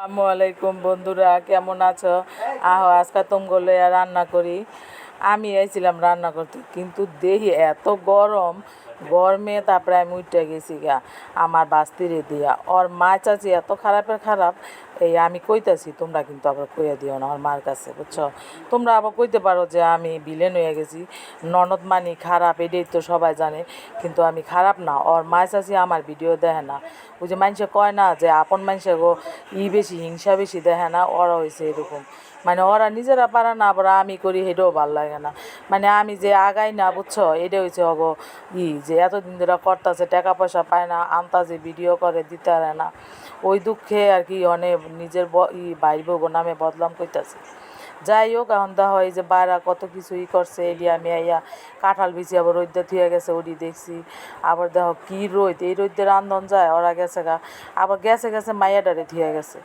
আসসালামু আলাইকুম বন্ধুরা, কেমন আছো? আজকে তুমগুলো রান্না করি। আমি আইছিলাম রান্না করতে, কিন্তু দেখি এত গরমে তারপরে আমি উঠে গেছি গা আমার বাস্তিরে দিয়া। ওর মা চাচি এত খারাপের খারাপ, এই আমি কইতাছি, তোমরা কিন্তু আবার কইয়া দিও না ওর মার কাছে, বুঝছো? তোমরা আবার কইতে পারো যে আমি ভিলেন হয়ে গেছি, ননদ মানি খারাপ, এটাই তো সবাই জানে। কিন্তু আমি খারাপ না, ওর মা চাচি আমার ভিডিও দেখে না। ওই যে মানুষে কয় না যে আপন মানুষে গো বেশি হিংসা বেশি দেখে না, ওরা হয়েছে এরকম। মানে ওরা নিজেরা পারে না, আবার আমি করি, সেটাও ভাল লাগে না। মানে আমি যে আগাই না, বুঝছো, এটা হয়েছে অগো যে এতদিন ধরে করতেছে, টাকা পয়সা পায় না, আন্তাজে ভিডিও করে দিতে পারে না, ওই দুঃখে আর কি অনেক নিজের ভাই বউ নামে বদলাম কইতাছে। যাই হোক, এখন দেখা হয় যে বাইরা কত কিছু করছে, এটি আমি আইয়া কাঁঠাল বিছি আবার রোদ্দে থুয়ে গেছে, ওটি দেখছি। আবার দেখো কি রোদ, এই রোদ্দে রান্ধন যায়, ওরা গেছে গা, আবার গেছে মাইয়াডারে থুয়ে গেছে।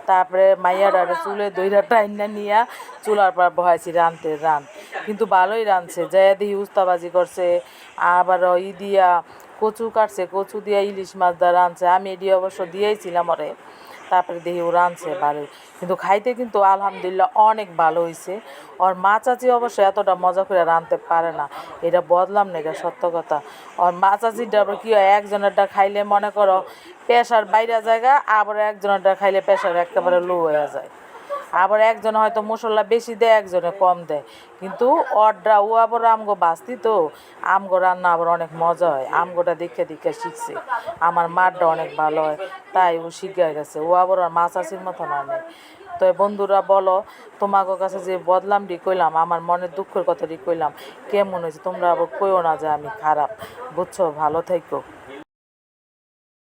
তারপরে মাইয়াডারে চুলে দইরা টাইনা নিয়া চুলার পর বহাইছি রান, কিন্তু ভালোই রাঁধছে। যাই দেখি উস্তাবাজি করছে, আবার দিয়া কচু কাটছে, কচু দিয়া ইলিশ মাছ দা রাঁধছে। আমি এটি অবশ্য দিয়েছিলাম ওরে। তারপরে দেখি ও রাঁধছে ভালোই, কিন্তু খাইতে কিন্তু আলহামদুলিল্লাহ অনেক ভালো হয়েছে। ওর মা চাচি অবশ্য এতটা মজা করে রাঁধতে পারে না, এটা বদলাম না, এটা সত্য কথা। ওর মা চাচিটা আবার কী হয়, একজনেরটা খাইলে মনে করো প্রেশার বাইরে জায়গা, আবার একজনেরটা খাইলে প্রেশার একেবারে লো হয়ে যায়। আবার একজনে হয়তো মশলা বেশি দেয়, একজনে কম দেয়, কিন্তু অডরা ও আবার আমগো বাস্তি তো, আমগো রান্না আবার অনেক মজা হয়। আমগোটা দেখে দেখে শিখছে, আমার মারটা অনেক ভালো হয়, তাই ও শিখে গেছে। ও আবার আর মা চাষির মতো না নেই। তো বন্ধুরা বলো, তোমাকে কাছে যে বদলামটি কইলাম, আমার মনের দুঃখের কথাটি কইলাম, কেমন হয়েছে? তোমরা আবার কইও না যে আমি খারাপ, বুঝছো? ভালো থেকো।